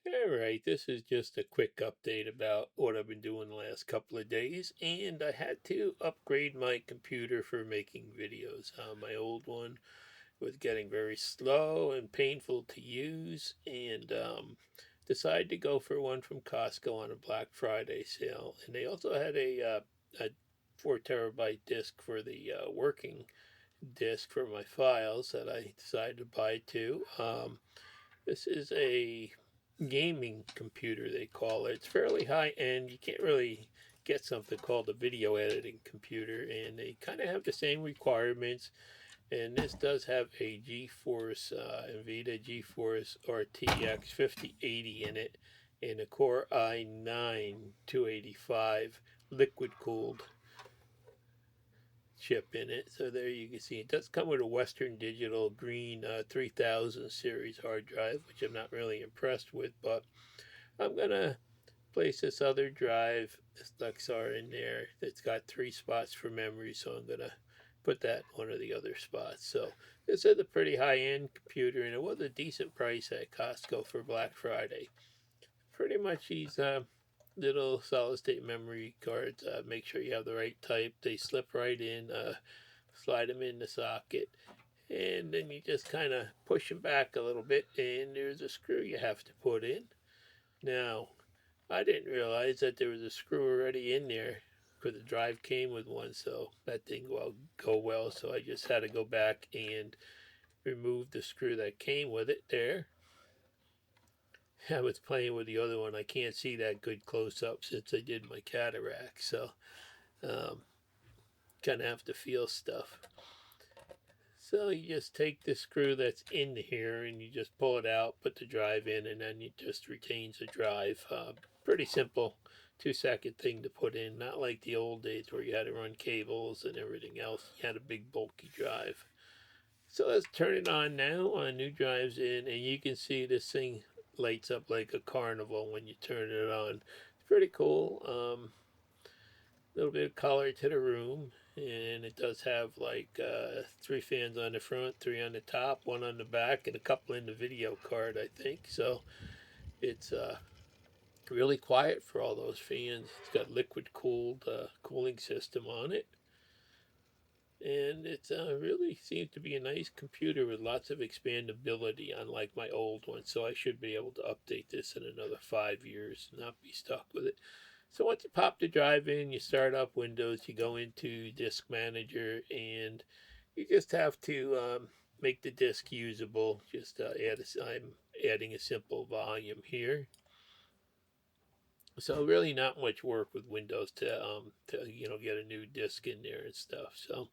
Alright, this is just a quick update about what I've been doing the last couple of days, and I had to upgrade my computer for making videos. My old one was getting very slow and painful to use, and decided to go for one from Costco on a Black Friday sale. And they also had a 4 terabyte disk for the working disk for my files that I decided to buy too. This is a gaming computer, they call it. It's fairly high end. You can't really get something called a video editing computer, and they kind of have the same requirements. And this does have a GeForce NVIDIA GeForce RTX 5080 in it, and a Core i9 285 liquid cooled chip in it. So there you can see it does come with a Western Digital green 3000 series hard drive, which I'm not really impressed with, but I'm gonna place this other drive, this Lexar, in there. It's got 3 spots for memory, so I'm gonna put that in one of the other spots. So this is a pretty high-end computer, and it was a decent price at Costco for Black Friday. Pretty much these little solid state memory cards, make sure you have the right type. They slip right in, slide them in the socket, and then you just kind of push them back a little bit, and there's a screw you have to put in. Now, I didn't realize that there was a screw already in there because the drive came with one, so that didn't go well. So I just had to go back and remove the screw that came with it there. I was playing with the other one. I can't see that good close up since I did my cataract, so um, kind of have to feel stuff. So you just take the screw that's in here and you just pull it out, put the drive in, and then it just retains the drive. Pretty simple 2-second thing to put in, not like the old days where you had to run cables and everything else. You had a big bulky drive. So let's turn it on now. New drive's in, and you can see this thing lights up like a carnival when you turn it on. It's pretty cool. Little bit of color to the room, and it does have like 3 fans on the front, 3 on the top, 1 on the back, and a couple in the video card, I think. So it's really quiet for all those fans. It's got liquid cooled cooling system on it, and it really seems to be a nice computer with lots of expandability, unlike my old one. So I should be able to update this in another 5 years and not be stuck with it. So once you pop the drive in, you start up Windows, you go into Disk Manager, and you just have to make the disk usable. Just I'm adding a simple volume here. So really not much work with Windows to get a new disk in there and stuff. So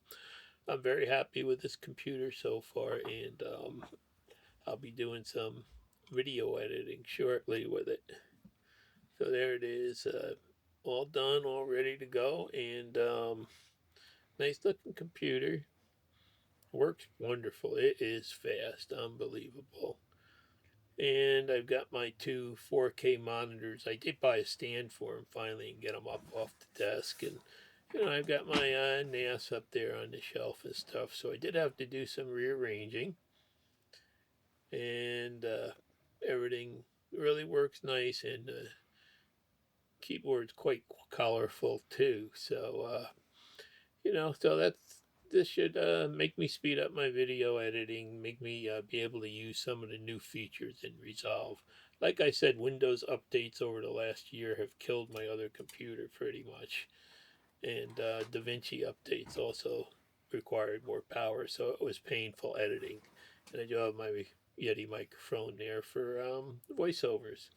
I'm very happy with this computer so far, and I'll be doing some video editing shortly with it. So there it is, all done, all ready to go, and nice looking computer. Works wonderful. It is fast, unbelievable. And I've got my 2 4K monitors. I did buy a stand for them finally and get them up off the desk, and I've got my NAS up there on the shelf and stuff. So I did have to do some rearranging, and everything really works nice, and the keyboard's quite colorful too. So so this should make me speed up my video editing, make me be able to use some of the new features in Resolve. Like I said, Windows updates over the last year have killed my other computer pretty much, and Davinci updates also required more power, so it was painful editing. And I do have my Yeti microphone there for voiceovers.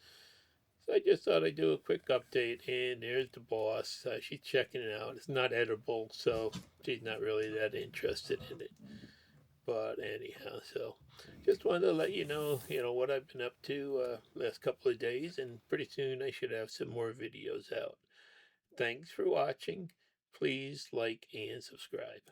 So I just thought I'd do a quick update, and there's the boss. She's checking it out. It's not editable, so she's not really that interested in it. But anyhow, so just wanted to let you know, what I've been up to last couple of days, and pretty soon I should have some more videos out. Thanks for watching. Please like and subscribe.